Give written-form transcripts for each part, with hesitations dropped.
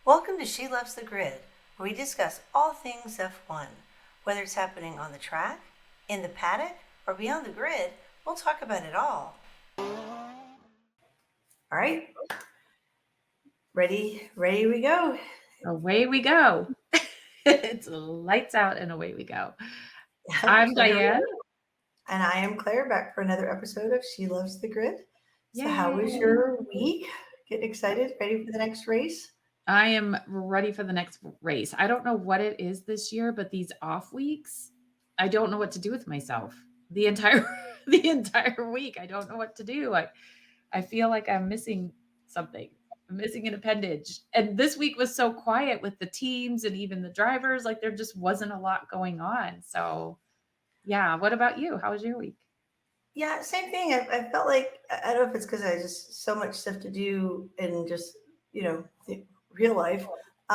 Welcome to She Loves the Grid, where we discuss all things F1. Whether it's happening on the track, in the paddock, or beyond the grid, we'll talk about it all. All right. Ready we go. Away we go. It's lights out and away we go. I'm So here we Diane. go. And I am Claire, back for another episode of She Loves the Grid. So how was Yay. your week? Getting excited? Ready for the next race? I am ready for the next race. I don't know what it is this year, but these off weeks, I don't know what to do with myself. The entire the entire week, I don't know what to do. I feel like I'm missing something. I'm missing an appendage. And this week was so quiet with the teams and even the drivers, like there just wasn't a lot going on. So, yeah, what about you? How was your week? Yeah, same thing. I felt like, I don't know if it's because I just so much stuff to do and just, real life.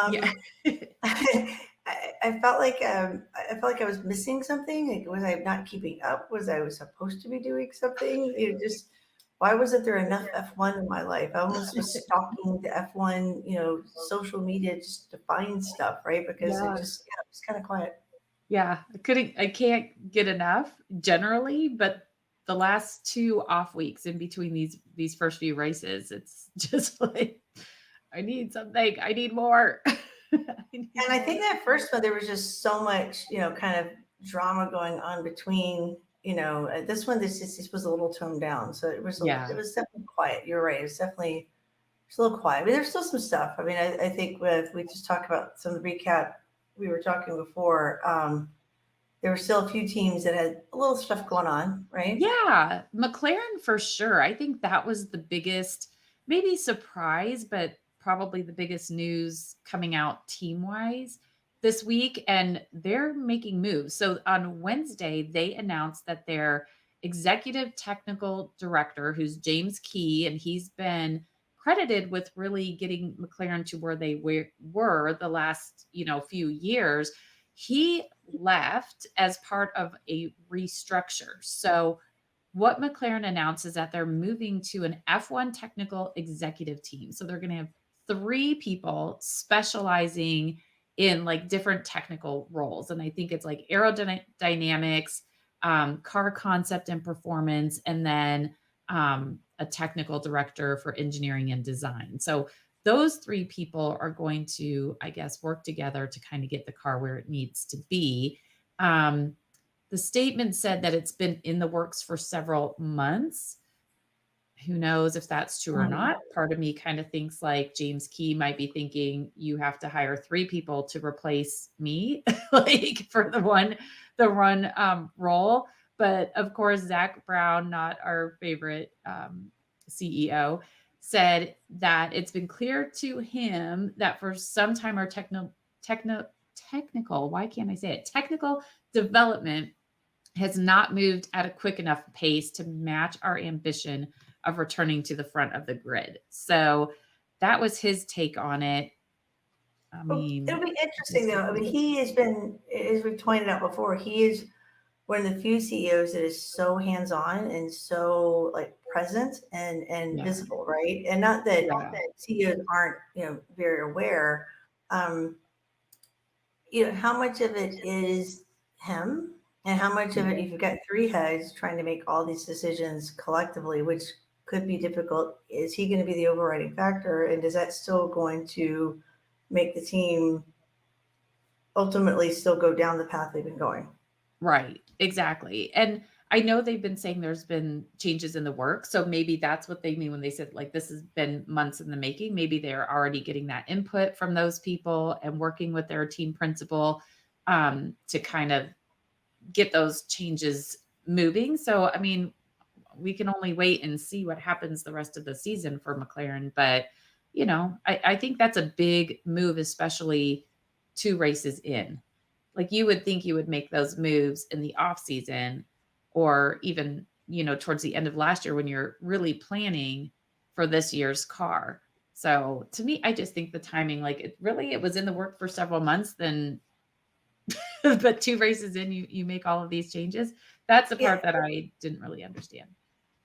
Yeah. I felt like I felt like I was missing something. Like, was I not keeping up? Was supposed to be doing something? Just why wasn't there enough F1 in my life? I almost was stalking the F1, social media just to find stuff, right? Because it Yeah. just, yeah, it was kind of quiet. Yeah, I can't get enough generally, but the last 2 off weeks in between these first few races, it's just like, I need something. I need more. I need And I think more. that first one, there was just so much, kind of drama going on between, this one, this was a little toned down. So it Yeah. was definitely quiet. You're right. It's a little quiet. I mean, there's still some stuff. I mean, I think if we just talk about some of the recap we were talking before, there were still a few teams that had a little stuff going on, right? Yeah, McLaren for sure. I think that was the biggest, maybe surprise, but probably the biggest news coming out team-wise this week, and they're making moves. So on Wednesday, they announced that their executive technical director, who's James Key, and he's been credited with really getting McLaren to where they were the last, few years. He left as part of a restructure. So what McLaren announced is that they're moving to an F1 technical executive team. So they're going to have 3 people specializing in like different technical roles. And I think it's like aerodynamics, car concept and performance, and then a technical director for engineering and design. So those 3 people are going to, I guess, work together to kind of get the car where it needs to be. Um, the statement said that it's been in the works for several months. Who knows if that's true or Mm. not? Part of me kind of thinks like James Key might be thinking you have to hire 3 people to replace me, like for the run role. But of course, Zach Brown, not our favorite CEO, said that it's been clear to him that for some time our technical, why can't I say it? Technical development has not moved at a quick enough pace to match our ambition of returning to the front of the grid. So that was his take on it. I Well, mean, it'll be I interesting guess though. we'll I mean, see. he has been, as we've pointed out before, he is one of the few CEOs that is so hands-on and so like present and Yeah. visible, right? And not that Yeah. CEOs aren't, very aware. Um, how much of it is him and how much of it, if you've got 3 heads trying to make all these decisions collectively, which could be difficult, is he going to be the overriding factor? And is that still going to make the team ultimately still go down the path they've been going? Right. Exactly. And I know they've been saying there's been changes in the work. So maybe that's what they mean when they said like this has been months in the making. Maybe they're already getting that input from those people and working with their team principal to kind of get those changes moving. So, I mean, we can only wait and see what happens the rest of the season for McLaren. But, I think that's a big move, especially 2 races in. Like you would think you would make those moves in the off season or even, towards the end of last year when you're really planning for this year's car. So to me, I just think the timing, like it was in the work for several months, then but 2 races in, you make all of these changes. That's the Yeah, part that I didn't really understand.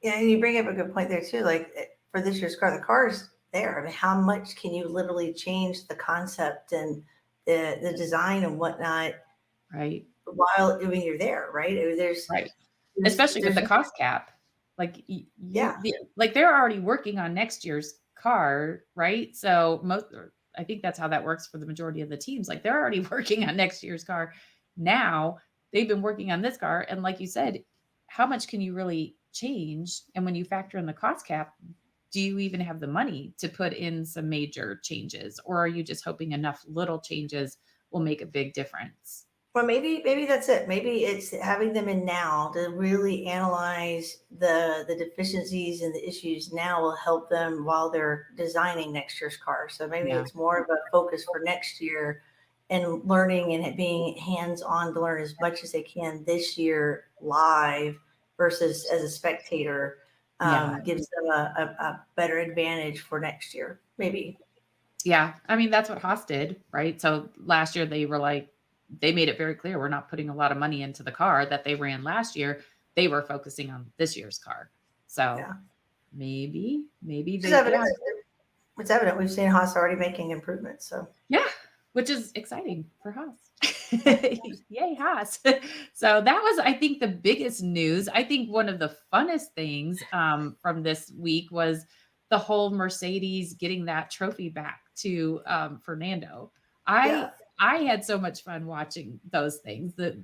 yeah, and you bring up a good point there too. Like, for this year's car, the car's there. I mean, how much can you literally change the concept and the design and whatnot Right. while when you're there, right? I mean, Right. Especially with there's the cost cap. Like yeah, like they're already working on next year's car, right? So I think that's how that works for the majority of the teams. Like they're already working on next year's car. Now they've been working on this car. And like you said, how much can you really change? And when you factor in the cost cap, do you even have the money to put in some major changes? Or are you just hoping enough little changes will make a big difference? well, maybe that's it. Maybe it's having them in now to really analyze the deficiencies and the issues now will help them while they're designing next year's car. So maybe Yeah. it's more of a focus for next year and learning and being hands on to learn as much as they can this year live versus as a spectator Yeah. gives them a better advantage for next year. Maybe. Yeah, I mean, that's what Haas did, right? So last year they were like they made it very clear we're not putting a lot of money into the car that they ran last year. They were focusing on this year's car. So Yeah. maybe It's they evident. It's evident. We've seen Haas already making improvements. So yeah, which is exciting for Haas. yeah. Yay, Haas. So that was, I think, the biggest news. I think one of the funnest things from this week was the whole Mercedes getting that trophy back to Fernando. Yeah. I had so much fun watching those things that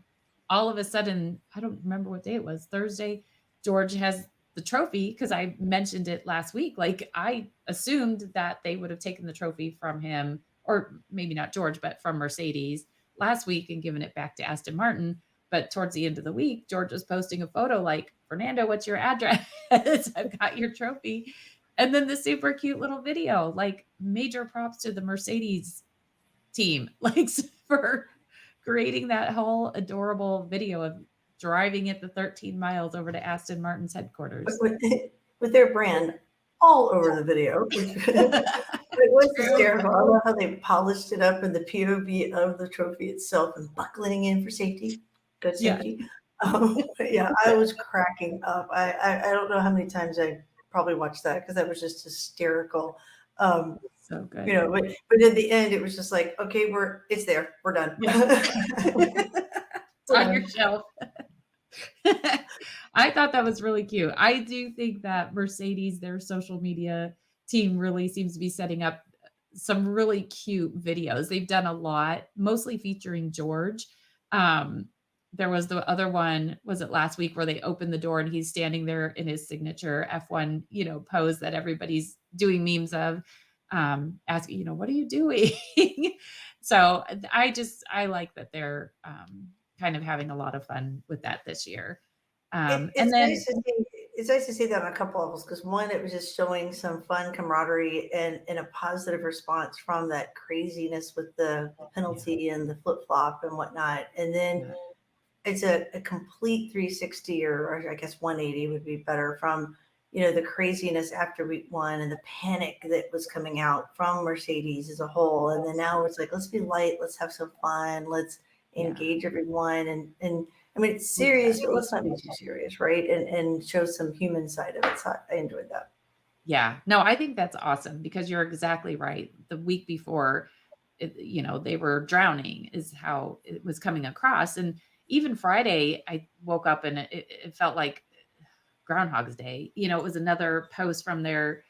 all of a sudden, I don't remember what day it was, Thursday, George has the trophy because I mentioned it last week. Like I assumed that they would have taken the trophy from him, or maybe not George, but from Mercedes last week and given it back to Aston Martin. But towards the end of the week, George was posting a photo like, Fernando, what's your address? I've got your trophy. And then the super cute little video, like major props to the Mercedes team, like for creating that whole adorable video of driving it the 13 miles over to Aston Martin's But headquarters. with their brand all over the video, which it was True. hysterical. I love how they polished it up in the POV of the trophy itself and buckling in for safety, good Yeah. safety. But yeah, I was cracking up. I don't know how many times I probably watched that because that was just hysterical. Um, So you good. know, but at the end, it was just like, okay, it's there, we're done. Yeah. It's We're on your done. shelf. I thought that was really cute. I do think that Mercedes, their social media team, really seems to be setting up some really cute videos. They've done a lot, mostly featuring George. Um, there was the other one, was it last week, where they opened the door and he's standing there in his signature F1, pose that everybody's doing memes of, asking, what are you doing? So I like that they're kind of having a lot of fun with that this year. And It's then nice to see. It's nice to see that on a couple levels because one, it was just showing some fun camaraderie and a positive response from that craziness with the yeah, penalty and the flip flop and whatnot. And then yeah, it's a complete 360 or I guess 180 would be better from the craziness after week one and the panic that was coming out from Mercedes as a whole. And then now it's like, let's be light, let's have some fun, let's yeah, engage everyone and I mean it's serious, but exactly. let's not be too serious, right? And show some human side of it. So I enjoyed that. Yeah. No, I think that's awesome because you're exactly right. The week before, they were drowning is how it was coming across. And even Friday, I woke up and it felt like Groundhog's Day. It was another post from their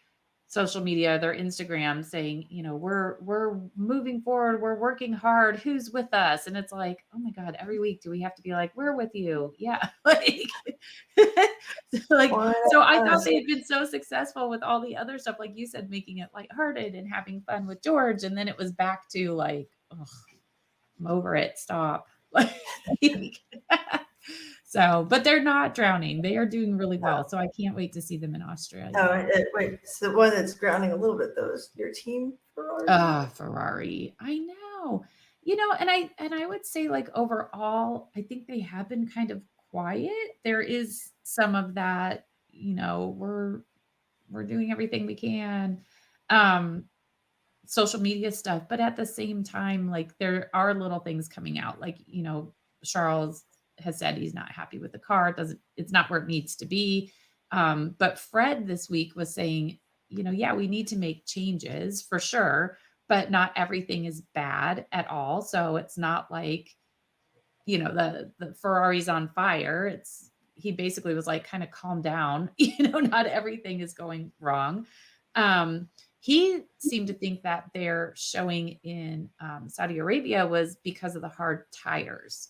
social media, their Instagram saying, we're moving forward, we're working hard, who's with us? And it's like, oh my God, every week do we have to be like, we're with you? Yeah. One So I of thought us. they had been so successful with all the other stuff, like you said, making it lighthearted and having fun with George. And then it was back to like, ugh, I'm over it. Stop. Like, so, but they're not drowning. They are doing really well. So I can't wait to see them in Oh, Australia. wait, it's the one that's drowning a little bit though. Is your team Ferrari? Ah, Ferrari. I know. And I would say like overall, I think they have been kind of quiet. There is some of that, we're doing everything we can. Um, social media stuff, but at the same time, like there are little things coming out. Like, Charles has said he's not happy with the car. It's not where it needs to be. But Fred this week was saying yeah, we need to make changes for sure, but not everything is bad at all. So it's not like, the Ferrari's on fire. He basically was like, kind of calm down, not everything is going wrong. Um, he seemed to think that their showing in Saudi Arabia was because of the hard tires,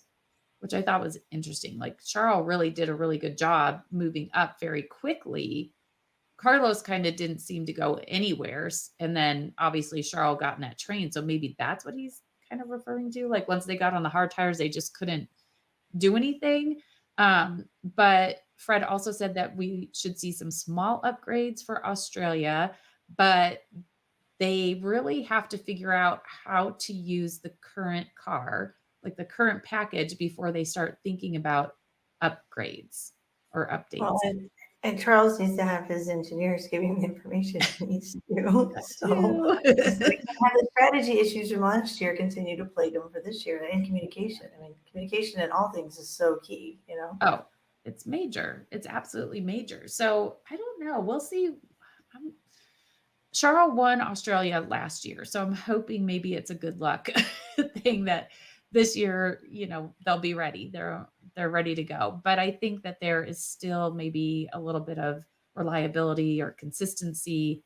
which I thought was interesting. Like Charles really did a really good job moving up very quickly. Carlos kind of didn't seem to go anywhere. And then obviously Charles got in that train. So maybe that's what he's kind of referring to. Like once they got on the hard tires, they just couldn't do anything. But Fred also said that we should see some small upgrades for Australia, but they really have to figure out how to use the current car, like the current package, before they start thinking about upgrades or Well, updates. and Charles needs to have his engineers give him the information he needs to. That So too. we can have the strategy issues from last year continue to plague them for this year, and communication. I mean, communication in all things is so key, you know? Oh, it's major. It's absolutely major. So I don't know. We'll see. I'm, Charles won Australia last year, so I'm hoping maybe it's a good luck thing that this year, they'll be ready. They're ready to go. But I think that there is still maybe a little bit of reliability or consistency.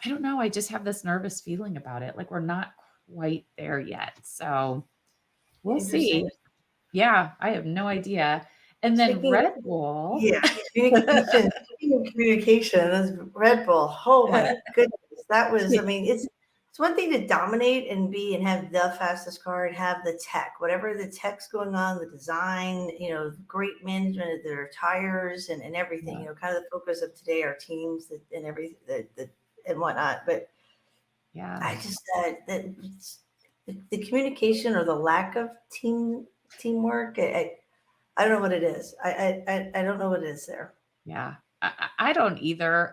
I don't know. I just have this nervous feeling about it. Like we're not quite there yet. So we'll see. Interesting. Yeah, I have no idea. And then Speaking of, Red Bull. yeah, communication, speaking of communication, that's Red Bull. Oh my goodness. That was, I mean, it's one thing to dominate and have the fastest car and have the tech, whatever the tech's going on, the design, great management of their tires and everything, Yeah. kind of the focus of today, our teams and everything and whatnot. But Yeah. I just, the communication or the lack of teamwork, I don't know what it is. I don't know what it is there. Yeah. I don't either.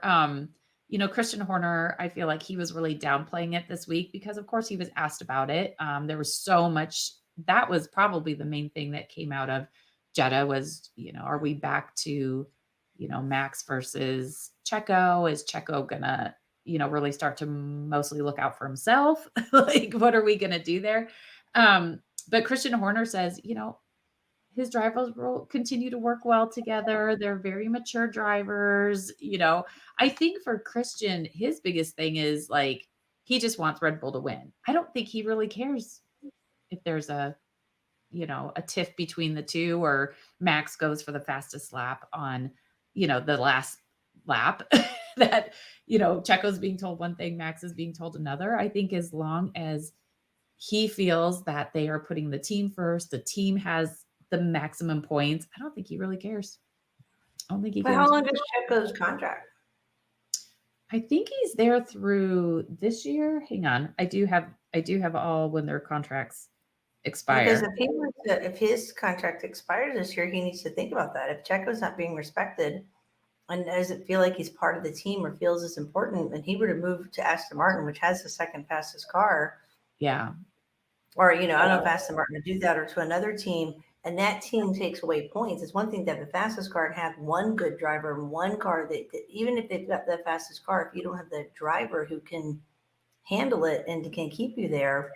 Christian Horner, I feel like he was really downplaying it this week because of course he was asked about it. There was so much that was probably the main thing that came out of Jeddah was, are we back to, Max versus Checo? Is Checo gonna, really start to mostly look out for himself? Like, what are we gonna do there? But Christian Horner says, his drivers will continue to work well together. They're very mature drivers. I think for Christian, his biggest thing is like he just wants Red Bull to win. I don't think he really cares if there's a tiff between the two or Max goes for the fastest lap on, the last lap that, Checo's being told one thing, Max is being told another. I think as long as he feels that they are putting the team first, the team has the maximum points. I don't think he really cares. I don't think he But how cares. long is Checo's contract? I think he's there through this year. Hang on. I do have all when their contracts Because expire. if his contract expires this year, he needs to think about that. If Checo's not being respected and doesn't feel like he's part of the team or feels it's important, and he were to move to Aston Martin, which has the second fastest car, Yeah. or I don't know if Aston Martin would do that, or to another team, and that team takes away points. It's one thing to have the fastest car and have one good driver and one car that even if they've got the fastest car, if you don't have the driver who can handle it and can keep you there,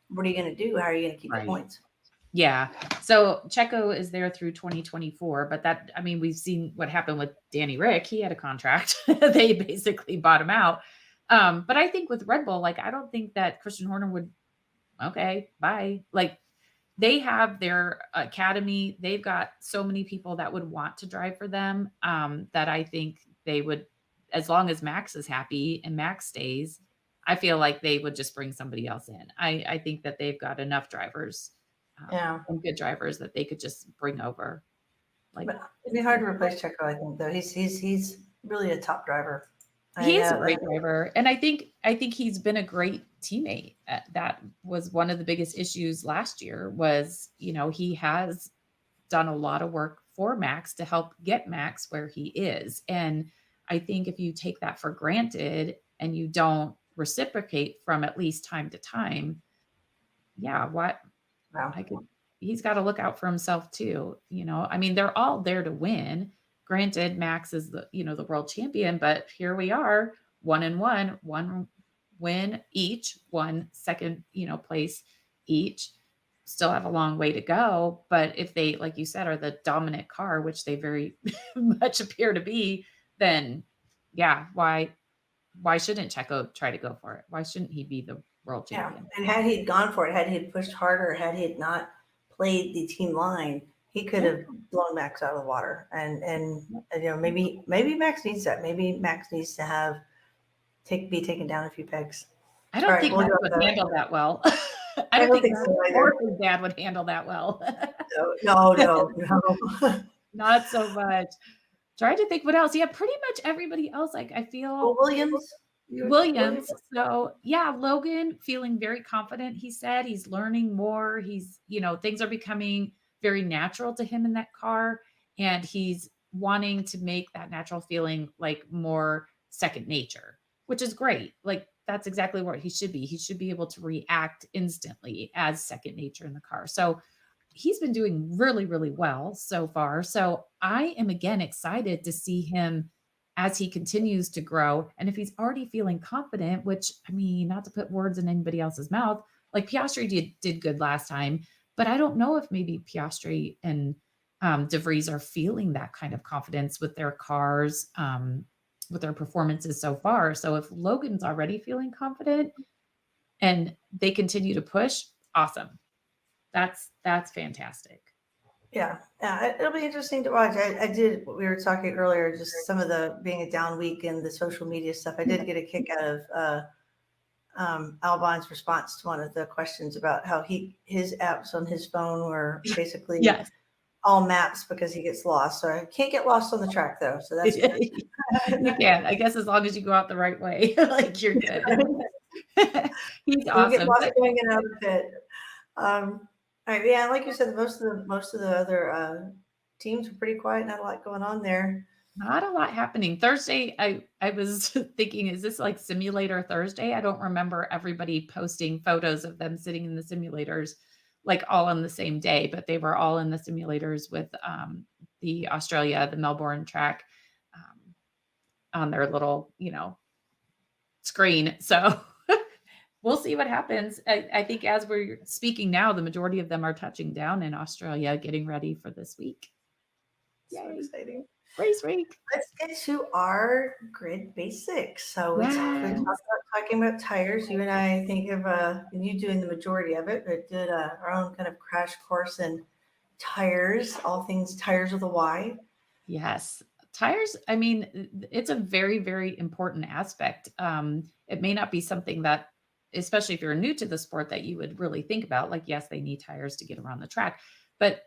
what are you going to do? How are you going to keep the Right. points? Yeah. So Checo is there through 2024, but we've seen what happened with Danny Ric. He had a contract. They basically bought him out. But I think with Red Bull, like, I don't think that Christian Horner would, okay, bye. Like, they have their academy. They've got so many people that would want to drive for them that I think they would, as long as Max is happy and Max stays, I feel like they would just bring somebody else in. I think that they've got enough drivers Yeah. and good drivers that they could just bring over. Like, But it'd be hard to replace Checo, I think, though. He's really a top driver. he is a great driver, and I think he's been a great teammate. That was one of the biggest issues last year was, he has done a lot of work for Max to help get Max where he is. And I think if you take that for granted and you don't reciprocate from at least time to time, yeah, what Wow. he's got to look out for himself too. I mean, they're all there to win. Granted, Max is the world champion, but here we are. one win each, one second, place each. Still have a long way to go. But if they, like you said, are the dominant car, which they very much appear to be, then yeah, why shouldn't Checo try to go for it? Why shouldn't he be the world Yeah, champion? and had he gone for it, had he pushed harder, had he not played the team line, he could Yeah. have blown Max out of the water. And maybe Max needs that. Maybe Max needs to be taken down a few pegs. I All don't right, think we'll Max go would with that. handle that well. I I don't don't think think Max so or either. his dad would handle that well. No. Not so much. Trying to think what else. Yeah, pretty much everybody else, like, I Well, feel Williams, Williams. So, yeah, Logan feeling very confident, he said. He's learning more. Things are becoming very natural to him in that car, and he's wanting to make that natural feeling, like, more second nature, which is great. Like, that's exactly what he should be. He should be able to react instantly as second nature in the car. So, he's been doing really, really well so far. So I am again excited to see him as he continues to grow. And if he's already feeling confident, which I mean, not to put words in anybody else's mouth, like Piastri did good last time, but I don't know if maybe Piastri and De Vries are feeling that kind of confidence with their cars, with their performances so far. So if Logan's already feeling confident and they continue to push, awesome. That's fantastic. yeah, it'll be interesting to watch. I did. We were talking earlier, just some of the being a down week and the social media stuff. I did get a kick out of Albon's response to one of the questions about how his apps on his phone were basically Yes. all maps because he gets lost. So I can't get lost on the track though. So that's good. You can. I guess as long as you go out the right way, like you're good. He's Don't get awesome. lost But going in and out of the pit. All right, yeah, like you said, most of the other teams were pretty quiet. Not a lot going on there. not a lot happening. Thursday, I was thinking, is this like simulator Thursday? I don't remember everybody posting photos of them sitting in the simulators like all on the same day, but they were all in the simulators with the Melbourne track on their little, screen. So we'll see what happens. I think as we're speaking now, the majority of them are touching down in Australia, getting ready for this week. So Yay. exciting. Race week. Let's get to our grid basics. So we Yes. talking about tires. You and I think of you doing the majority of it, but did our own kind of crash course in tires, all things tires with a Y. Yes. Tires, I mean, it's a very, very important aspect. It may not be something that, especially if you're new to the sport, that you would really think about. Like, yes, they need tires to get around the track, but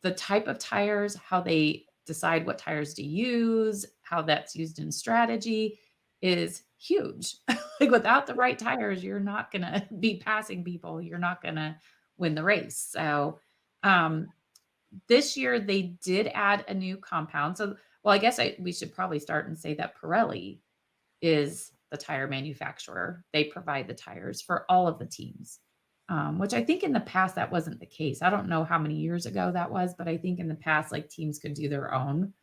the type of tires, how they decide what tires to use, how that's used in strategy is huge. Like without the right tires, you're not going to be passing people. You're not going to win the race. So, um, this year they did add a new compound. So, well, I guess we should probably start and say that Pirelli is the tire manufacturer. They provide the tires for all of the teams, which I think in the past that wasn't the case. I don't know how many years ago that was, but I think in the past, like teams could do their own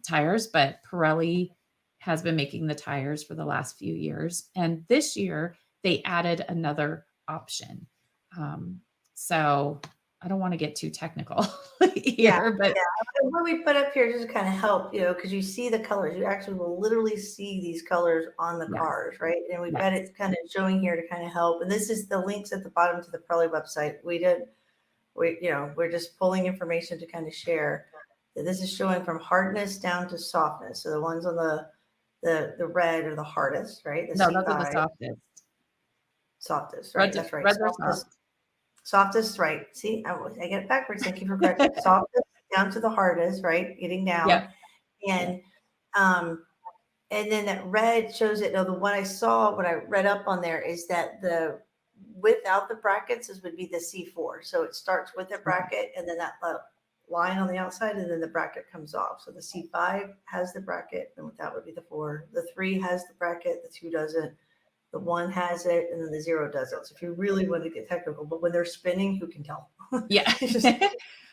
tires. But Pirelli has been making the tires for the last few years. And this year they added another option. So I don't want to get too technical here, but And what we put up here just to kind of help, because you see the colors. You actually will literally see these colors on the yes, cars, right? And we've yes, got it kind of showing here to kind of help. And this is the links at the bottom to the Pirelli website. We're just pulling information to kind of share. This is showing from hardness down to softness. So the ones on the red are the hardest, right? The no, those are the C5 softest. softest, right? Reds, That's right. reds are soft. Softest, right? See, I get it backwards. Thank you for correcting. Softest down to the hardest, right? Getting down, Yep. and um, and then that red shows it. No, the one I saw when I read up on there is that the without the brackets is would be the C4. So it starts with a bracket, and then that line on the outside, and then the bracket comes off. So the C5 has the bracket, and that would be the 4. The 3 has the bracket. The 2 doesn't. The 1 has it, and then the 0 doesn't. So if you really want to get technical, but when they're spinning, who can tell? Yeah. It's just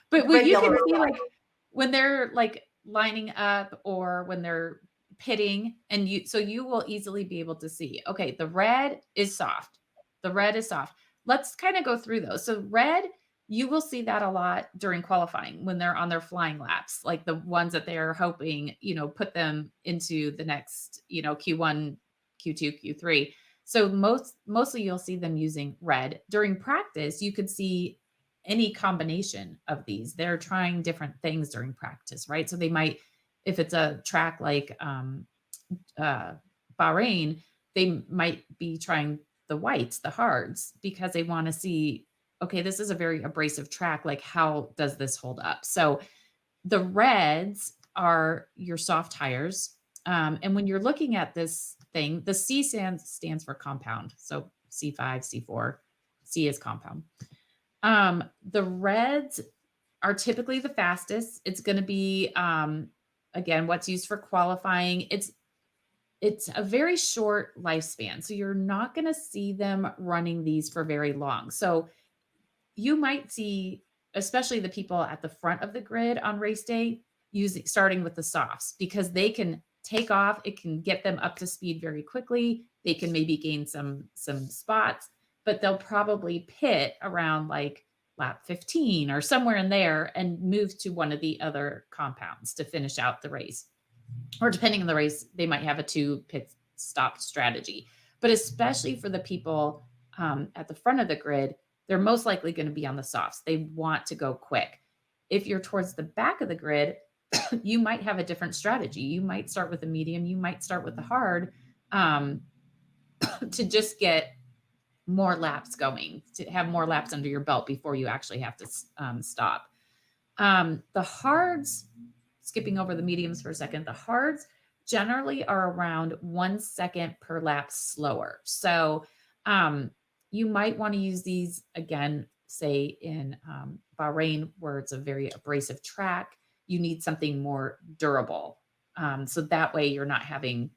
But red, you yellow, can or see black. like when they're like lining up or when they're pitting, and you will easily be able to see, okay, the red is soft. The red is soft. Let's kind of go through those. So red, you will see that a lot during qualifying when they're on their flying laps, like the ones that they're hoping, put them into the next, Q1, Q2, Q3. So mostly you'll see them using red. During practice, you could see any combination of these. They're trying different things during practice, right? So they might, if it's a track like uh, Bahrain, they might be trying the whites, the hards, because they want to see, okay, this is a very abrasive track. Like, how does this hold up? So the reds are your soft tires. And when you're looking at this thing, the C stands for compound. So C5, C4, C is compound. The reds are typically the fastest. It's going to be, again, what's used for qualifying. It's a very short lifespan. So you're not going to see them running these for very long. So you might see, especially the people at the front of the grid on race day, starting with the softs, because they can take off. It can get them up to speed very quickly. They can maybe gain some spots, but they'll probably pit around like lap 15 or somewhere in there and move to one of the other compounds to finish out the race. Or depending on the race, they might have a 2 pit stop strategy. But especially for the people at the front of the grid, they're most likely going to be on the softs. They want to go quick. If you're towards the back of the grid, you might have a different strategy. You might start with a medium. You might start with the hard to just get more laps going, to have more laps under your belt before you actually have to stop. The hards, skipping over the mediums for a second, the hards generally are around 1 second per lap slower. So you might want to use these again, say in Bahrain, where it's a very abrasive track. You need something more durable. So that way you're not having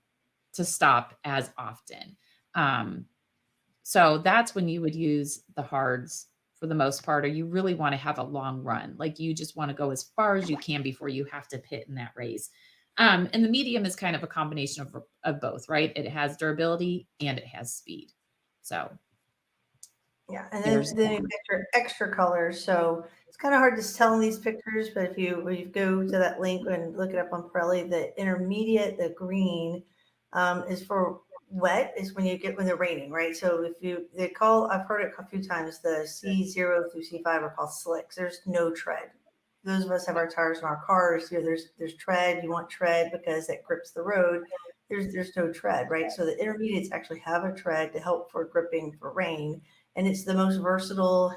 to stop as often. So that's when you would use the hards for the most part, or you really want to have a long run. Like, you just want to go as far as you can before you have to pit in that race. And the medium is kind of a combination of both, right? It has durability and it has speed. So yeah, and then you picture extra colors. So it's kind of hard to tell in these pictures, but if you go to that link and look it up on Pirelli, the intermediate, the green, is for wet, is when they're raining, right? So I've heard it a few times, the C0 through C5 are called slicks. There's no tread. Those of us have our tires in our cars. There's tread. You want tread because it grips the road. There's no tread, right? So the intermediates actually have a tread to help for gripping for rain. And it's the most versatile,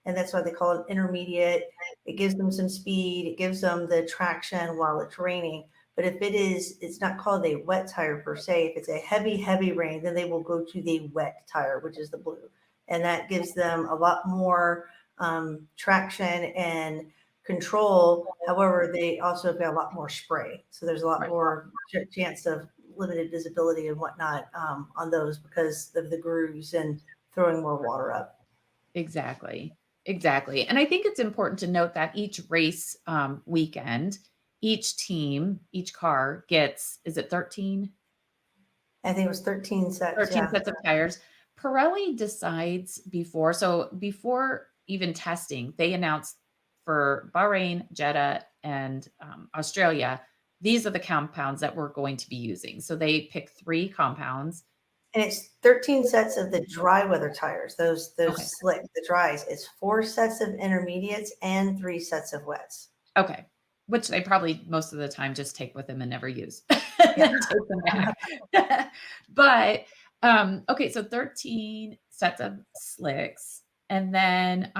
and that's why they call it intermediate. It gives them some speed. It gives them the traction while it's raining. But if it's not called a wet tire per se. If it's a heavy rain, then they will go to the wet tire, which is the blue. And that gives them a lot more traction and control. However, they also have got a lot more spray. So there's a lot more chance of limited visibility and whatnot on those because of the grooves and throwing more water up. Exactly. And I think it's important to note that each race weekend, each team, each car gets, is it 13? I think it was 13 sets. 13 sets of tires. Pirelli decides before even testing, they announced for Bahrain, Jeddah, and Australia, these are the compounds that we're going to be using. So they pick 3 compounds. And it's 13 sets of the dry weather tires, those slick, the dries. It's 4 sets of intermediates and 3 sets of wets. Okay. Which they probably most of the time just take with them and never use. And then take them back. But okay, so 13 sets of slicks. And then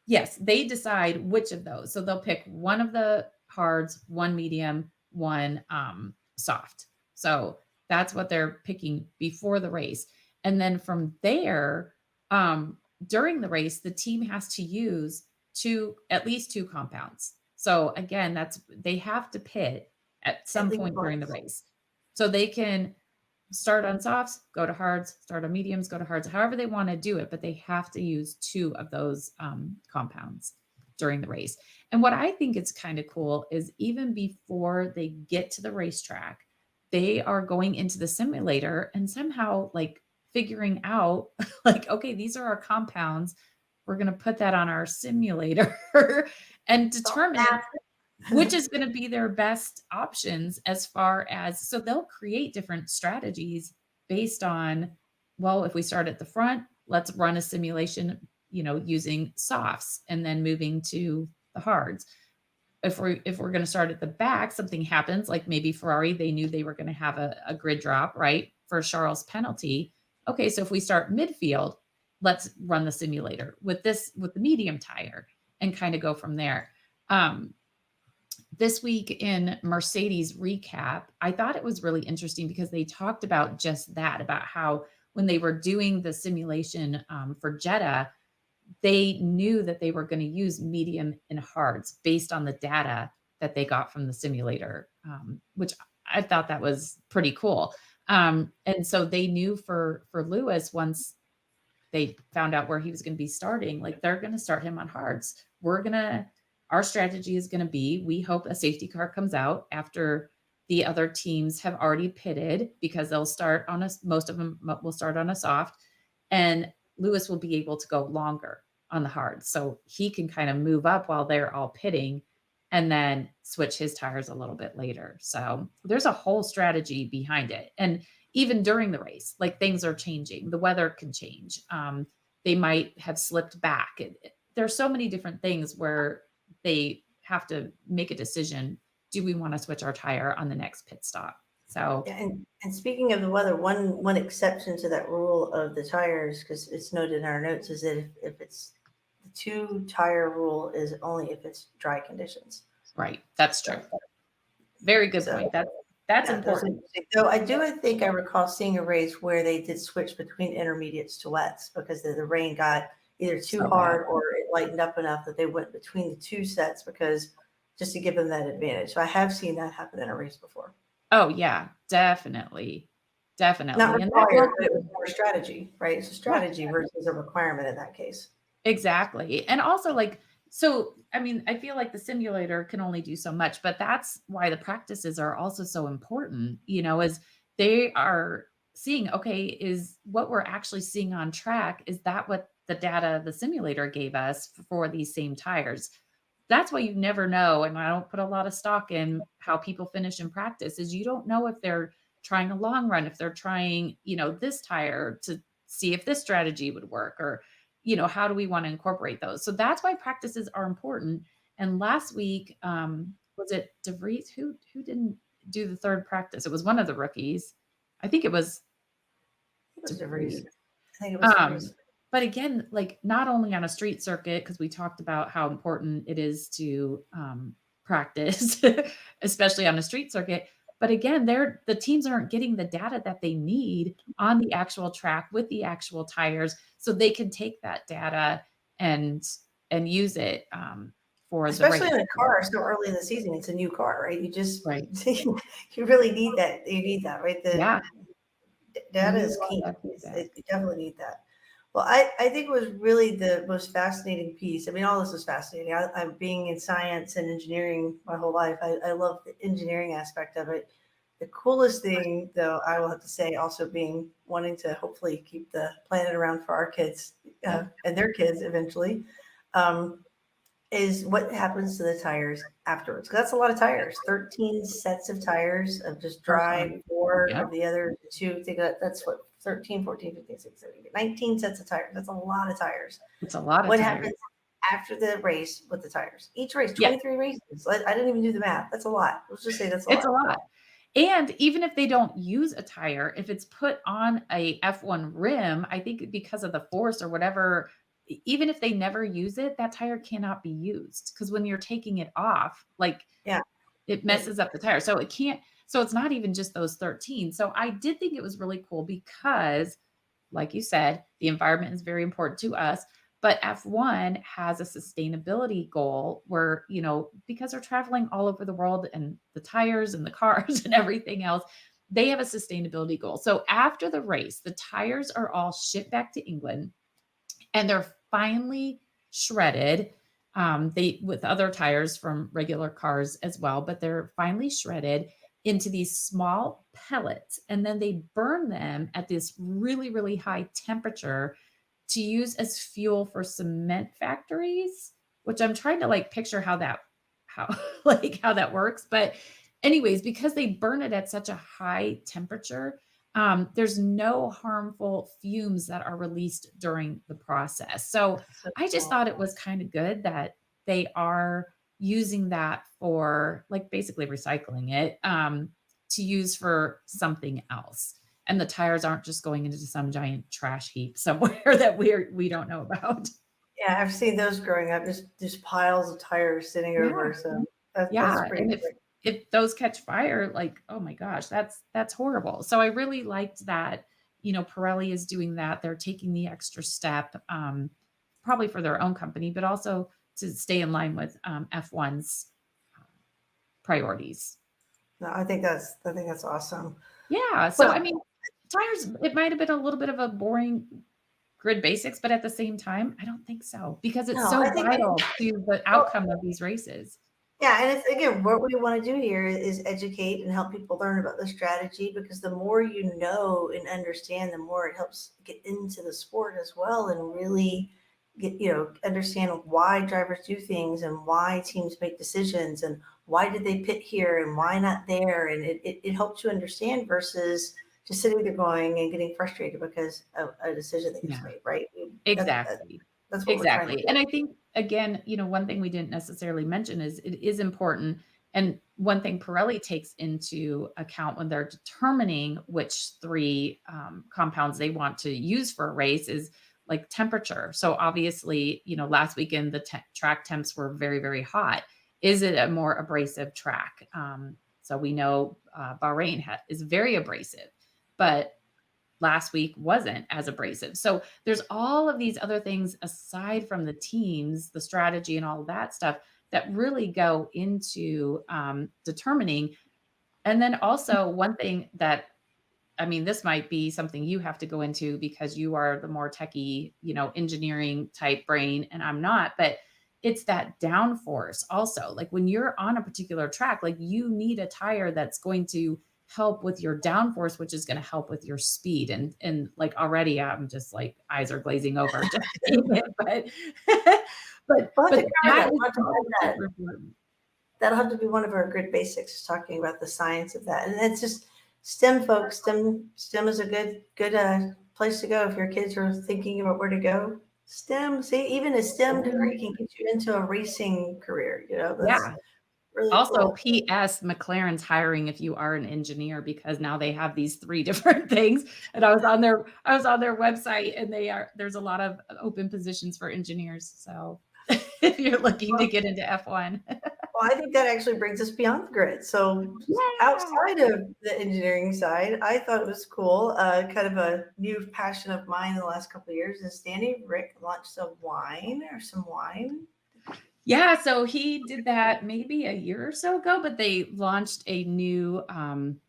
yes, they decide which of those. So they'll pick one of the hards, one medium, one soft. So that's what they're picking before the race. And then from there, during the race, the team has to use at least 2 compounds. So again, they have to pit at some point during the race. So they can start on softs, go to hards, start on mediums, go to hards, however they want to do it, but they have to use 2 of those compounds during the race. And what I think is kind of cool is even before they get to the racetrack, they are going into the simulator and somehow like figuring out like, okay, these are our compounds. We're going to put that on our simulator and Oh, determine which is going to be their best options as far as, so they'll create different strategies based on, well, if we start at the front, let's run a simulation, using softs and then moving to the hards. If we're going to start at the back, something happens, like maybe Ferrari, they knew they were going to have a grid drop, right? For Charles' penalty. Okay, so if we start midfield, let's run the simulator with the medium tire and kind of go from there. Um, this week in Mercedes recap, I thought it was really interesting because they talked about just that, about how when they were doing the simulation for Jeddah, they knew that they were going to use medium and hards based on the data that they got from the simulator, which I thought that was pretty cool. And so they knew for Lewis, once they found out where he was going to be starting, like they're going to start him on hards. Our strategy is going to be, we hope a safety car comes out after the other teams have already pitted, because most of them will start on a soft, and Lewis will be able to go longer on the hard. So he can kind of move up while they're all pitting and then switch his tires a little bit later. So there's a whole strategy behind it. And even during the race, like things are changing. The weather can change. They might have slipped back. There's so many different things where they have to make a decision. Do we want to switch our tire on the next pit stop? So Yeah, and speaking of the weather, one exception to that rule of the tires, because it's noted in our notes, is that if it's the 2 tire rule is only if it's dry conditions. right, that's true. Very good So point. That's yeah, important. though I think I recall seeing a race where they did switch between intermediates to wets because the rain got either too So hard bad. or it lightened up enough that they went between the 2 sets, because just to give them that advantage. So I have seen that happen in a race before. Oh yeah, definitely. Not Definitely. And that will required, but it was more strategy, right? It's a right. strategy versus a requirement in that case. Exactly. And also like, so I mean, I feel like the simulator can only do so much, but that's why the practices are also so important, as they are seeing, okay, is what we're actually seeing on track, is that what the data the simulator gave us for these same tires? That's why you never know. And I don't put a lot of stock in how people finish in practice, is you don't know if they're trying a long run, if they're trying, this tire to see if this strategy would work, or how do we want to incorporate those? So that's why practices are important. And last week, was it DeVries who didn't do the third practice? It was one of the rookies. I think it was It was DeVries. DeVries. I think it was DeVries. But again, like not only on a street circuit, because we talked about how important it is to practice, especially on a street circuit. But again, the teams aren't getting the data that they need on the actual track with the actual tires, so they can take that data and use it for the Especially race. in a car so early in the season. It's a new car, right? You just Right. you really need that. You need that, right? The Yeah. data You is key. want that feedback. You definitely need that. Well, I think it was really the most fascinating piece. I mean, all this is fascinating. I'm being in science and engineering my whole life. I love the engineering aspect of it. The coolest thing, though, I will have to say, also being wanting to hopefully keep the planet around for our kids and their kids eventually, is what happens to the tires afterwards. 'Cause that's a lot of tires. 13 sets of tires of just dry, 4 Yep. of the other 2. Think that's what 13, 14, 15, 16, 17, 19 sets of tires. That's a lot of tires. It's a lot of What tires. happens after the race with the tires? Each race, Yeah. 23 races. I didn't even do the math. That's a lot. Let's just say that's a It's a lot. lot. And even if they don't use a tire, if it's put on a F1 rim, I think because of the force or whatever, even if they never use it, that tire cannot be used, because when you're taking it off, like Yeah. it messes up the tire. So it can't, so it's not even just those 13. So I did think it was really cool because, like you said, the environment is very important to us. But F1 has a sustainability goal where, because they're traveling all over the world and the tires and the cars and everything else, they have a sustainability goal. So after the race, the tires are all shipped back to England and they're finally shredded. They with other tires from regular cars as well, but they're finally shredded. into these small pellets, and then they burn them at this really, really high temperature to use as fuel for cement factories, which I'm trying to like picture how like how that works. But anyways, because they burn it at such a high temperature, there's no harmful fumes that are released during the process. So So I just cool. thought it was kind of good that they are using that for like basically recycling it to use for something else. And the tires aren't just going into some giant trash heap somewhere that we don't know about. Yeah, I've seen those growing up, just piles of tires sitting Yeah. over. So that's Yeah, pretty and great. if those catch fire, like, oh my gosh, that's horrible. So I really liked that, Pirelli is doing that. They're taking the extra step, probably for their own company, but also to stay in line with, F1's priorities. No, I think that's awesome. Yeah, so I Well, mean, tires, it might have been a little bit of a boring grid basics, but at the same time, I don't think so because it's no, so I think vital to the well, outcome of these races. yeah, and it's again, what we want to do here is educate and help people learn about the strategy because the more you know and understand, the more it helps get into the sport as well and really get, understand why drivers do things and why teams make decisions and why did they pit here and why not there. And it helps you understand versus just sitting there going and getting frustrated because of a decision that gets Yeah. made, right? Exactly. That's what we're trying to Exactly. do. And I think again, one thing we didn't necessarily mention is it is important. And one thing Pirelli takes into account when they're determining which three compounds they want to use for a race is like temperature. So obviously, last weekend the track temps were very, very hot. Is it a more abrasive track? So we know Bahrain is very abrasive, but last week wasn't as abrasive. So there's all of these other things aside from the teams, the strategy, and all of that stuff that really go into determining. And then also, one thing that I mean, this might be something you have to go into because you are the more techie, engineering type brain, and I'm not, but it's that downforce also. Like when you're on a particular track, like you need a tire that's going to help with your downforce, which is going to help with your speed. And like already I'm just like eyes are glazing over just saying it, but but We'll have to but cover that that. is We'll have to also cover that. super important. That'll have to be one of our grid basics, talking about the science of that. And it's just STEM, folks. STEM is a good place to go if your kids are thinking about where to go. STEM. See, even a STEM degree can get you into a racing career. That's Yeah. really Also, cool. PS, McLaren's hiring if you are an engineer because now they have these 3 different things, and I was on their website, and there's a lot of open positions for engineers, so if you're looking to Well, get into F1. I think that actually brings us beyond the grid. So Yeah. outside of the engineering side, I thought it was cool. Kind of a new passion of mine in the last couple of years is Danny Ric launched some wine. Yeah, so he did that maybe a year or so ago, but they launched a new, I'm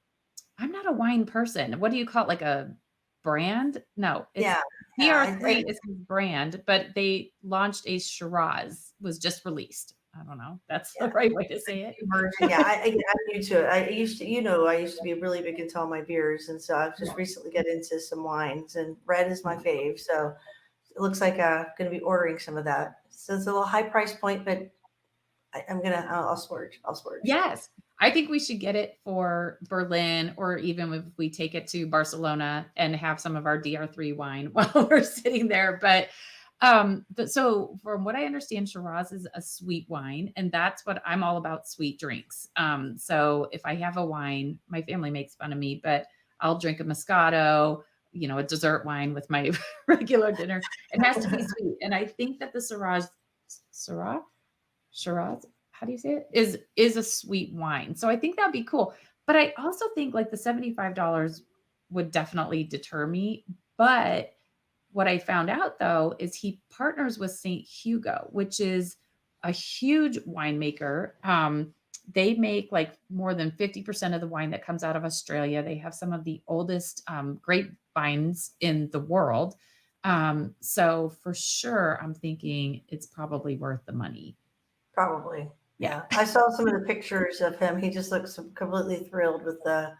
not a wine person. What do you call it? Like a brand? No, it's Yeah, yeah. DR3 is his brand, but they launched a Shiraz, was just released. I don't know. That's the Yeah, right way to say it. version. Yeah, I'm new to it. I used to be really big into all my beers, and so I've just Yeah. recently got into some wines, and red is my fave. So it looks like going to be ordering some of that. So it's a little high price point, but I'll splurge. I'll splurge. Yes. I think we should get it for Berlin or even if we take it to Barcelona and have some of our DR3 wine while we're sitting there. But so from what I understand, Shiraz is a sweet wine, and that's what I'm all about, sweet drinks. So if I have a wine, my family makes fun of me, but I'll drink a Moscato, a dessert wine with my regular dinner. It has to be sweet. And I think that the Syrah, Shiraz, how do you say it? Is a sweet wine. So I think that'd be cool. But I also think like the $75 would definitely deter me. But what I found out though is he partners with St. Hugo, which is a huge winemaker. They make like more than 50% of the wine that comes out of Australia. They have some of the oldest grapevines in the world. So for sure, I'm thinking it's probably worth the money. Probably. Yeah. Yeah, I saw some of the pictures of him. He just looks completely thrilled with Yeah.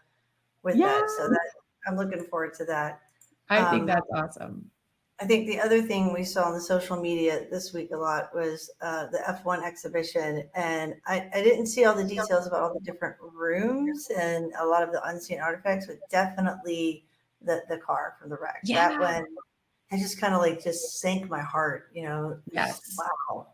that. So that I'm looking forward to that. I think Um, that's awesome. I think the other thing we saw on the social media this week a lot was the F1 exhibition, and I didn't see all the details about all the different rooms and a lot of the unseen artifacts, but definitely the car from the wreck. That Yeah. one, I just kind of like just sank my heart. Just Yes. wow.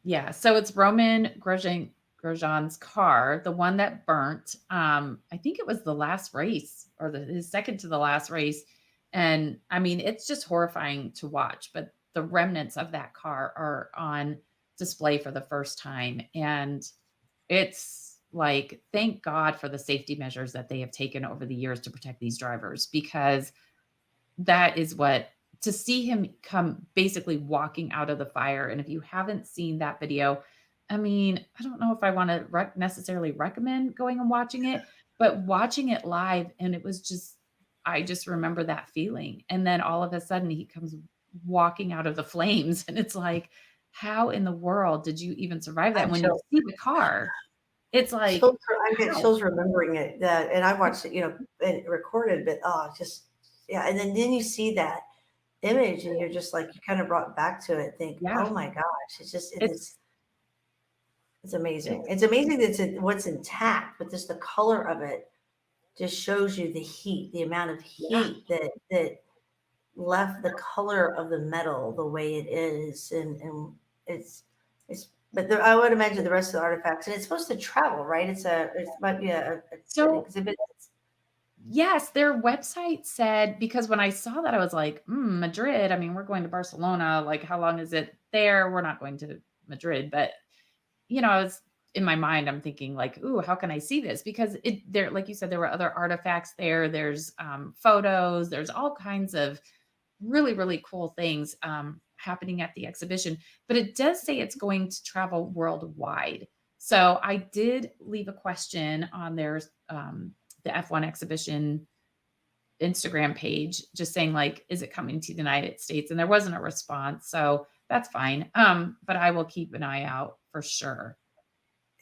Yeah. So it's Roman Grosjean's car, the one that burnt. I think it was the last race or his second to the last race. And I mean, it's just horrifying to watch, but the remnants of that car are on display for the first time. And it's like, thank God for the safety measures that they have taken over the years to protect these drivers, because that is what to see him come basically walking out of the fire, and if you haven't seen that video, I mean, I don't know if I wanna necessarily recommend going and watching it, but watching it live, and it was just I just remember that feeling, and then all of a sudden, he comes walking out of the flames, and it's like, "How in the world did you even survive that?" I'm And when you chill. see the car, it's like, Chills, I get "Wow." chills remembering it. That, and I watched it, and recorded, but just yeah. And then you see that image, and you're just like you kind of brought back to it. Think, Yeah, oh my gosh, it's just it's it's amazing. it's It's amazing that what's intact, but just the color of it just shows you the heat, the amount of yeah. heat that left the color of the metal the way it is, and it's. But I would imagine the rest of the artifacts, and it's supposed to travel, right? It might be an So exhibit. yes, their website said, because when I saw that, I was like, Madrid. I mean, we're going to Barcelona. Like, how long is it there? We're not going to Madrid. But, I was in my mind, I'm thinking, like, ooh, how can I see this? Because there, like you said, there were other artifacts there. There's photos, there's all kinds of really, really cool things happening at the exhibition. But it does say it's going to travel worldwide. So I did leave a question on the F1 exhibition Instagram page, just saying, like, is it coming to the United States? And there wasn't a response. So that's fine. But I will keep an eye out for sure.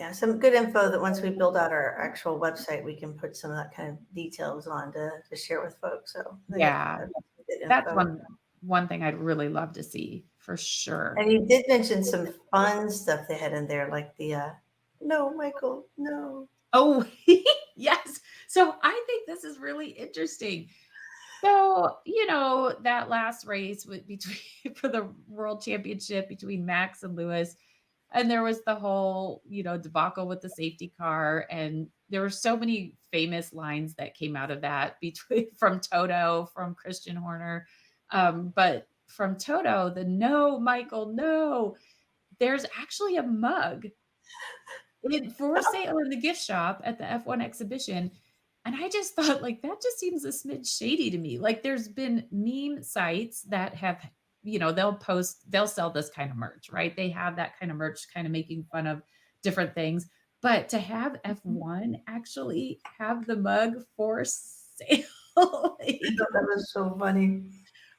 Yeah, some good info that once we build out our actual website, we can put some of that kind of details on to share with folks. So they Yeah. have good That's info. one thing I'd really love to see for sure. And you did mention some fun stuff they had in there, like the no, Michael, no. Oh, yes. So I think this is really interesting. So, that last race between for the world championship between Max and Lewis, and there was the whole, debacle with the safety car, and there were so many famous lines that came out of that between from Toto, from Christian Horner. But from Toto, the "No, Michael, no." There's actually a mug for sale in the gift shop at the F1 exhibition. And I just thought, like, that just seems a smidge shady to me. Like, there's been meme sites that have, they'll sell this kind of merch, right? They have that kind of merch kind of making fun of different things. But to have F1 actually have the mug for sale, I thought that was so funny.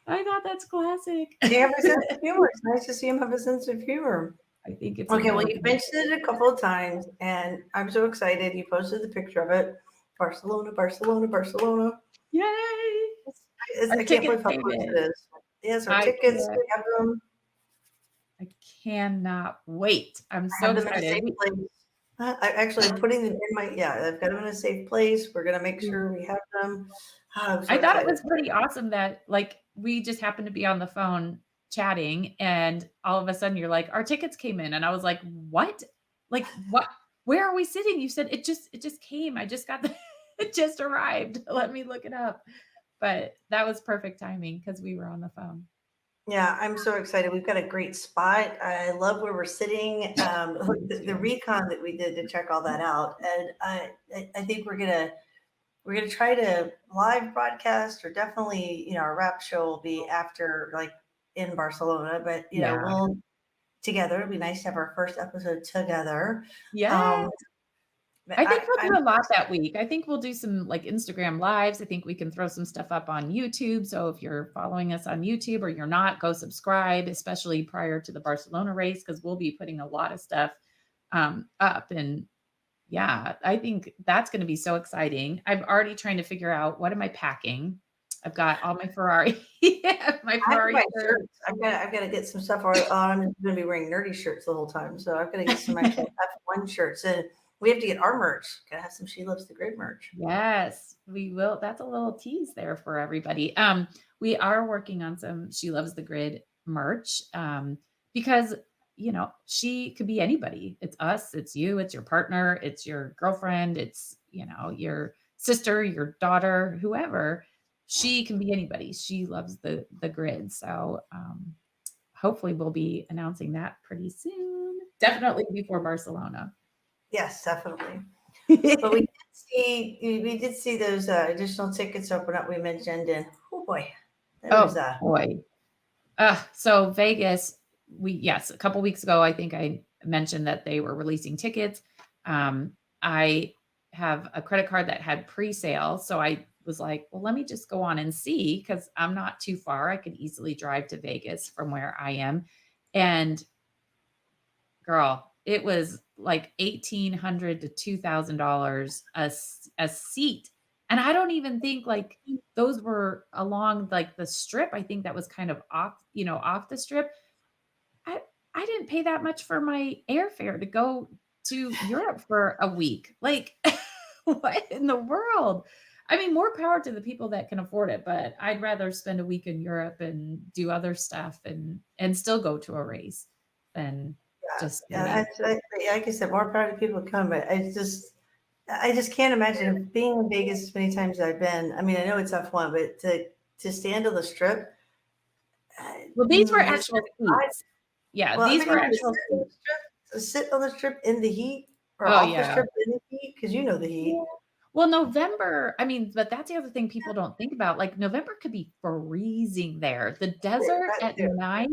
I thought that's classic. They have a sense of humor. It's nice to see him have a sense of humor. I think it's Okay, well, you adorable. mentioned it a couple of times, and I'm so excited. You posted the picture of it. Barcelona, Barcelona, Barcelona. Yay! Our I can't tickets believe how came close in. it is. Yes, our I tickets, can't we have them. I cannot wait. I'm I so have them in a excited. safe place. I actually am putting them in I've got them in a safe place. We're gonna make sure we have them. I'm so I thought it excited was for pretty awesome that, like, we just happened to be on the phone chatting, and all of a sudden you're like, "Our tickets came in," and I was like, "What? Like, what? Where are we sitting?" You said, "It just came. I just got the it just arrived. Let me look it up." But that was perfect timing because we were on the phone. Yeah, I'm so excited. We've got a great spot. I love where we're sitting. Me The too. recon that we did to check all that out, and I think we're gonna try to live broadcast, or definitely our wrap show will be after, like, in Barcelona. But Yeah. we'll together. It'd be nice to have our first episode together. Yeah. Um, but I think we'll I'm do a lot that week. I think we'll do some, like, Instagram lives. I think we can throw some stuff up on YouTube. So if you're following us on YouTube or you're not, go subscribe, especially prior to the Barcelona race, because we'll be putting a lot of stuff up. And yeah, I think that's going to be so exciting. I'm already trying to figure out what am I packing. I've got all my Ferrari, my I have to Ferrari buy shirts. shirts. I've got to get some stuff. Or I'm going to be wearing nerdy shirts the whole time, so I've got to get some actual F1 shirts. And we have to get our merch. Got to have some She Loves the Grid merch. Yes, we will. That's a little tease there for everybody. We are working on some She Loves the Grid merch, because she could be anybody. It's us, it's you, it's your partner, it's your girlfriend, it's your sister, your daughter, whoever. She can be anybody. She loves the grid. So hopefully we'll be announcing that pretty soon. Definitely before Barcelona. Yes, definitely. But we did see those additional tickets open up. We mentioned, and oh boy, that was Oh boy. So Vegas, yes, a couple weeks ago, I think I mentioned that they were releasing tickets. I have a credit card that had pre-sale, so I was like, well, let me just go on and see because I'm not too far. I could easily drive to Vegas from where I am. And girl, it was like $1,800 to $2,000 a seat. And I don't even think like those were along like the strip. I think that was kind of off the strip. I I didn't pay that much for my airfare to go to Europe for a week. Like, what in the world? I mean, more power to the people that can afford it, but I'd rather spend a week in Europe and do other stuff and still go to a race than just yeah. spending. Like I said, more proud of people come, but I just can't imagine being in Vegas as many times as I've been. I mean, I know it's F1, but to stand on the strip, Well, these were it's actual seats. Yeah, well, I these mean, were to actual sit on the seats. strip, sit on the strip in the heat or Oh, off the yeah. strip in the heat because you know the Yeah. heat. Well, November, I mean, but that's the other thing people don't think about. Like November could be freezing there. The desert That at too. night,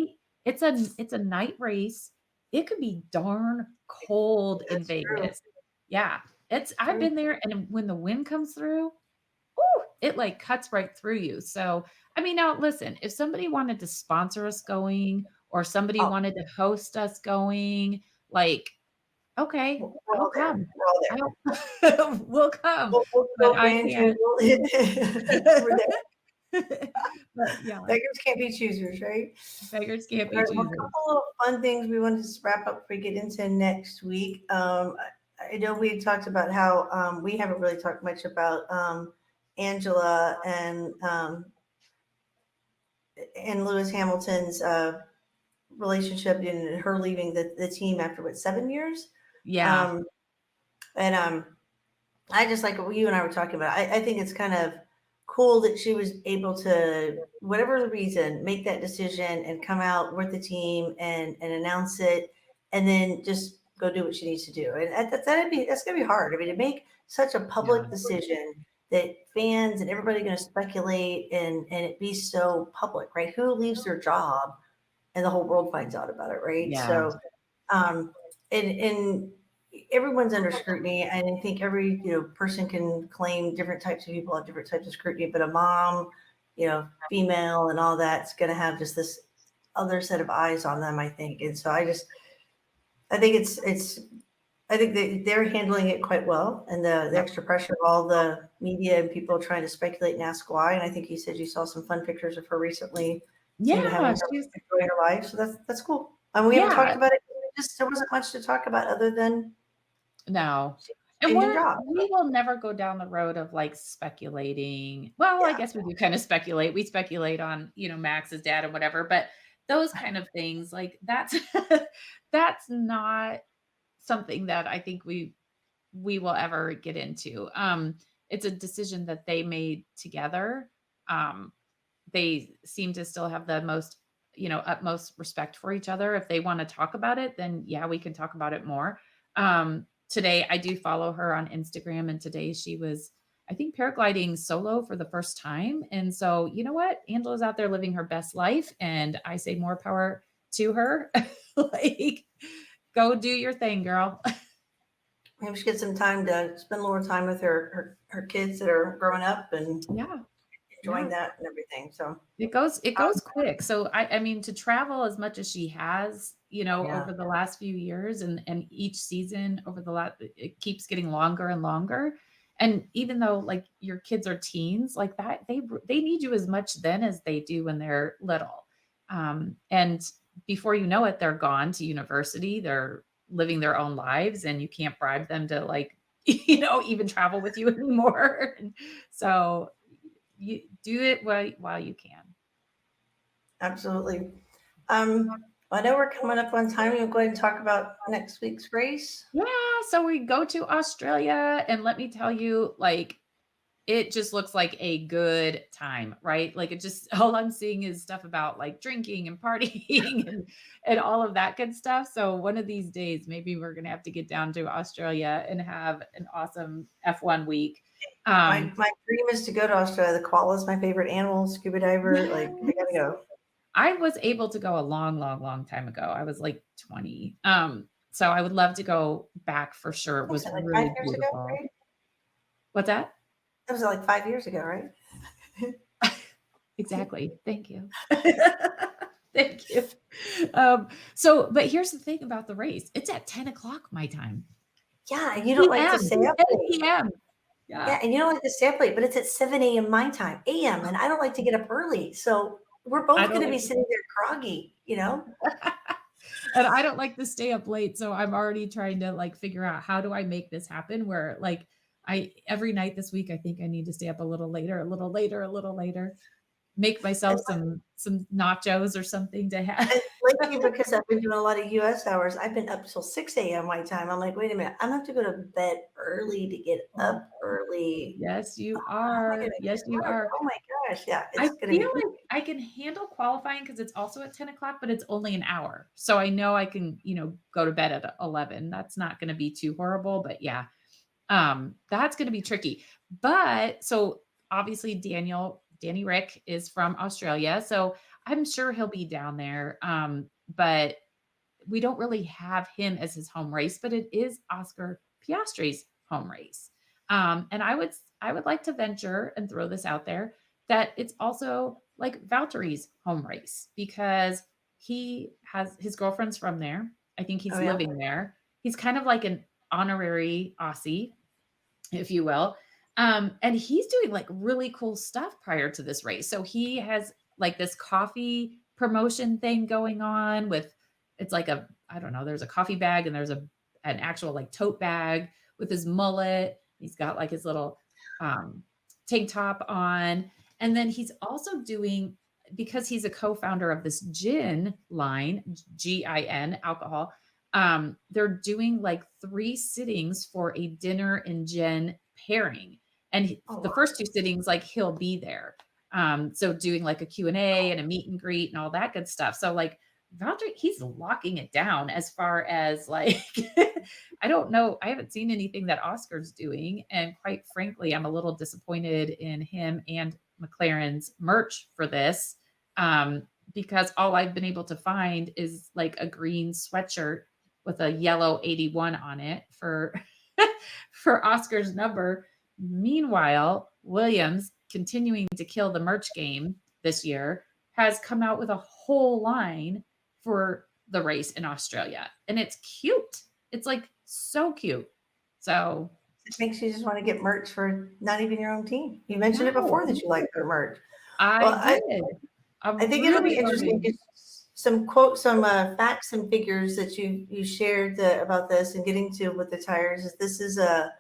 it's a night race. It could be darn cold in That's true. Vegas. Yeah. I've True. been there and when the wind comes through, ooh, it like cuts right through you. So, I mean, now listen, if somebody wanted to sponsor us going or somebody Oh, wanted to host us going, like okay, we're I'll all there. come. We're all there. We'll come, We'll but go, I Andrew. can't. We're there. But yeah, Beggars can't be choosers, right? beggars can't All be right. Well, a choosers. couple of fun things we wanted to wrap up before we get into next week. I know we had talked about how we haven't really talked much about Angela and Lewis Hamilton's relationship and her leaving the team after what 7 years. Yeah, Um, and I just like what you and I were talking about. I think it's kind of cool that she was able to, whatever the reason, make that decision and come out with the team and announce it, and then just go do what she needs to do. And that's gonna be hard. I mean, to make such a public yeah, decision that fans and everybody going to speculate and it be so public, right? Who leaves their job and the whole world finds out about it, right? yeah, So um, and everyone's under scrutiny. And I think every person can claim different types of people have different types of scrutiny. But a mom, female, and all that's going to have just this other set of eyes on them, I think. And so I think I think they're handling it quite well, and the yep. extra pressure of all the media and people trying to speculate and ask why. And I think you said you saw some fun pictures of her recently, seem to Yeah, having her she's enjoy her life. So that's cool. And we haven't talked yeah, about it. Just there wasn't much to talk about other than no. she's And changing jobs. we will never go down the road of like speculating. Well, I Yeah, guess we do kind of speculate. We speculate on, Max's dad and whatever, but those kind of things, like that's that's not something that I think we will ever get into. It's a decision that they made together. Um, they seem to still have the most, utmost respect for each other. If they want to talk about it, then yeah, we can talk about it more. Today, I do follow her on Instagram, and today she was, I think, paragliding solo for the first time. And so, you know what? Angela's out there living her best life, and I say more power to her. Like, go do your thing, girl. maybe she get some time to spend a little time with her kids that are growing up and Yeah. enjoying Yeah. that and everything. So, It goes quick. So I mean, to travel as much as she has, yeah, over the last few years, and each season over the last, it keeps getting longer and longer. And even though like your kids are teens, like that, they need you as much then as they do when they're little. And before you know it, they're gone to university. They're living their own lives, and you can't bribe them to like, even travel with you anymore. So you do it while you can. absolutely. I know we're coming up on time. You'll go ahead and talk about next week's race. Yeah, so we go to Australia, and let me tell you, like, it just looks like a good time, right? Like, it just all I'm seeing is stuff about, like, drinking and partying and all of that good stuff. So one of these days, maybe we're gonna have to get down to Australia and have an awesome F1 week. My Um, my dream is to go to Australia. The koala is my favorite animal. Scuba diver. Like, I gotta yes. go. I was able to go a long, long, long time ago. I was, like, 20. So I would love to go back for sure. It What was was it, like 5 really years ago, beautiful. right? What's that? That was like 5 years ago, right? Exactly. Thank you. Thank you. But here's the thing about the race. It's at 10 o'clock my time. Yeah, and you don't like to PM, stay up 10 late. PM. Yeah. Yeah, and you don't like to stay up late, but it's at 7 a.m. my time, AM, and I don't like to get up early. So we're I both don't gonna like be sitting there groggy, you know? and I don't like to stay up late, so I'm already trying to, like, figure out how do I make this happen where, like, I every night this week, I think I need to stay up a little later, a little later, a little later, make And myself some nachos or something to have. and lately, because I've been doing a lot of US hours, I've been up till 6 a.m. my time. I'm like, wait a minute, I'm gonna have to go to bed early to get up early. Yes, you How am I are. gonna Yes, you work? are. Oh my gosh, yeah, I it's gonna feel be like I can handle qualifying because it's also at 10 o'clock, but it's only an hour. So I know I can, go to bed at 11. That's not gonna be too horrible, but yeah, that's gonna be tricky. But so obviously Danny Ric is from Australia, so I'm sure he'll be down there. But we don't really have him as his home race, but it is Oscar Piastri's home race. And I would like to venture and throw this out there that it's also like Valtteri's home race because he has his girlfriend's from there. I think oh he's yeah. living there. He's kind of like an honorary Aussie, if you will. And he's doing like really cool stuff prior to this race. So he has like this coffee promotion thing going on with it's like I don't know, there's a coffee bag and there's an actual like tote bag with his mullet. He's got like his little um tank top on. And then he's also doing because he's a co-founder of this gin line, GIN alcohol. They're doing like 3 sittings for a dinner and gin pairing. And Oh the wow. first 2 sittings, like he'll be there. So doing like a Q&A and a meet and greet and all that good stuff. So like Valdrick, he's locking it down as far as like, I don't know. I haven't seen anything that Oscar's doing. And quite frankly, I'm a little disappointed in him and McLaren's merch for this. Because all I've been able to find is like a green sweatshirt with a yellow 81 on it for for Oscar's number. Meanwhile, Williams, continuing to kill the merch game this year, has come out with a whole line for the race in Australia. And it's cute. It's like so cute. So It makes you just want to get merch for not even your own team. You mentioned it no, before that you like their merch. I Well, did. I I'm think it'll be really interesting. learning. Some facts and figures that you shared about this and getting to with the tires. Is this is the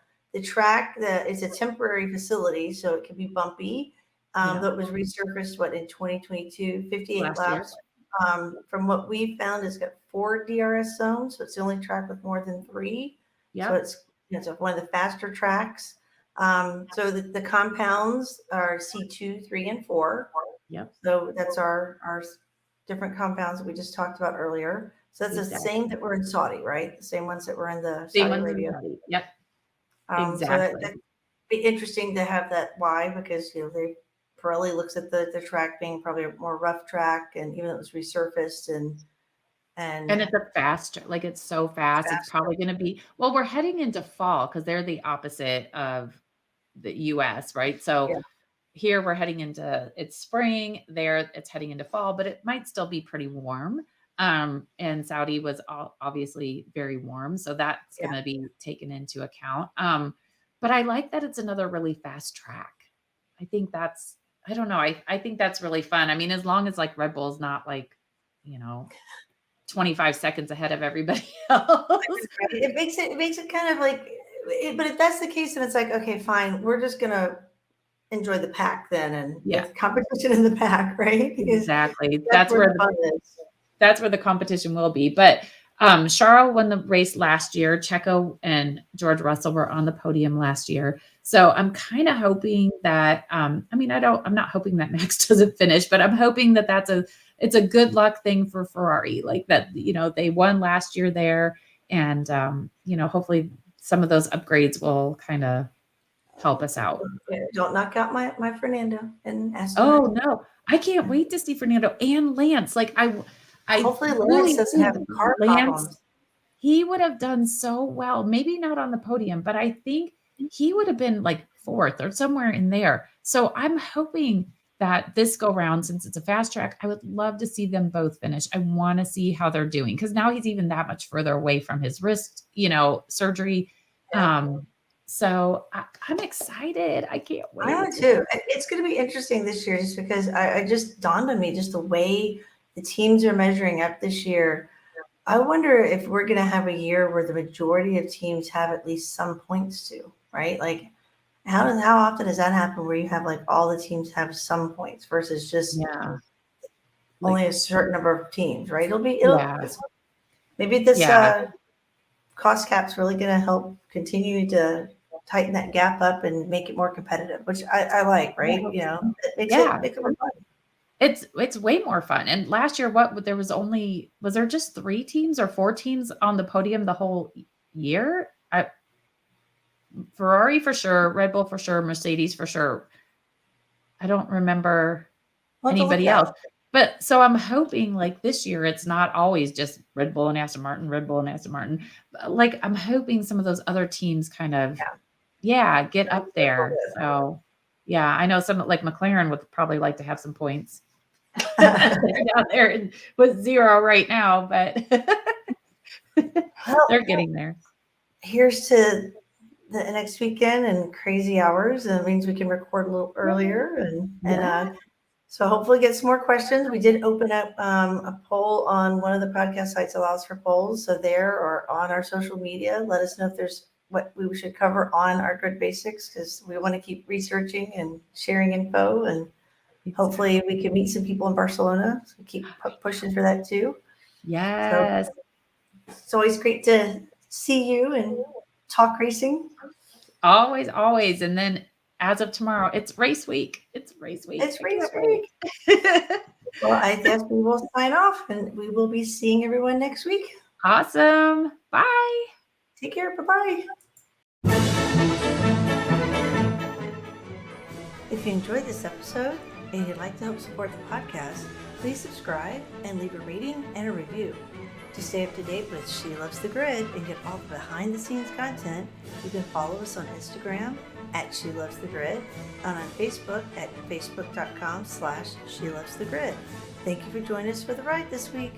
track that is a temporary facility, so it can be bumpy. Yeah, That was resurfaced in 2022, 58 last year. laps. From what we found, it's got 4 DRS zones, so it's the only track with more than 3. So Yep. it's one of the faster tracks. So the compounds are C2, 3, and 4. Yep. So that's our different compounds that we just talked about earlier. So that's the Exactly. same that were in Saudi, right? The same ones that were in the Same Saudi ones in Arabia. Saudi. Yep. So Exactly. that'd be interesting to have that why, because they Pirelli looks at the track being probably a more rough track, and even though it was resurfaced And and it's a fast like, it's so fast, it's faster. probably gonna be well, we're heading into fall because 'cause they're the opposite of the US, right? So, Yeah. here we're heading into it's spring, there it's heading into fall, but it might still be pretty warm. And Saudi was obviously very warm, so that's Yeah. going to be taken into account. But I like that it's another really fast track. I think that's I don't know. I think that's really fun. I mean, as long as like Red Bull's not like, you know, 25 seconds ahead of everybody else. It makes it kind of like, but if that's the case, then it's like, okay, fine, we're just gonna enjoy the pack then, and Yeah, it's competition in the pack, right? Because exactly. that's where the fun is. That's where the competition will be. But Charles won the race last year. Checo and George Russell were on the podium last year. So I'm kind of hoping that, I'm not hoping that Max doesn't finish, but I'm hoping that it's a good luck thing for Ferrari. Like that, they won last year there. And, hopefully some of those upgrades will kind of help us out. Don't knock out my Fernando and Aston Oh Martin. no, I can't wait to see Fernando and Lance. Like I Hopefully really Lance doesn't have think car Lance, problems. he would have done so well. Maybe not on the podium, but I think he would have been like 4th or somewhere in there. So I'm hoping that this go round, since it's a fast track, I would love to see them both finish. I want to see how they're doing because now he's even that much further away from his wrist, surgery. Yeah. So I'm excited. I can't wait. I am too. It's going to be interesting this year just because I just dawned on me just the way the teams are measuring up this year. I wonder if we're going to have a year where the majority of teams have at least some points too, right? Like how often does that happen where you have like all the teams have some points versus just only a certain number of teams, right? Maybe this cost cap's really going to help continue to tighten that gap up and make it more competitive, which I like, right? It makes it more fun. It's way more fun. And last year, was there just 3 teams or 4 teams on the podium the whole year? Ferrari for sure, Red Bull for sure, Mercedes for sure. I don't remember anybody else. But so I'm hoping like this year, it's not always just Red Bull and Aston Martin, Red Bull and Aston Martin. Like I'm hoping some of those other teams kind of, get up there. So yeah, I know some like McLaren would probably like to have some points. Down there with 0 right now, but they're getting there. Here's to the next weekend and crazy hours, and it means we can record a little earlier, and so hopefully get some more questions. We did open up a poll on one of the podcast sites allows for polls, so there or on our social media, let us know if there's what we should cover on our Grid Basics, because we want to keep researching and sharing info, and hopefully we can meet some people in Barcelona. So keep pushing for that too. Yes. So it's always great to see you and talk racing. Always, always. And then as of tomorrow, it's race week. Well, I guess we will sign off and we will be seeing everyone next week. Awesome. Bye. Take care. Bye-bye. If you enjoyed this episode and you'd like to help support the podcast, please subscribe and leave a rating and a review. To stay up to date with She Loves the Grid and get all the behind-the-scenes content, you can follow us on Instagram at She Loves the Grid and on Facebook at facebook.com/She Loves the Grid. Thank you for joining us for the ride this week.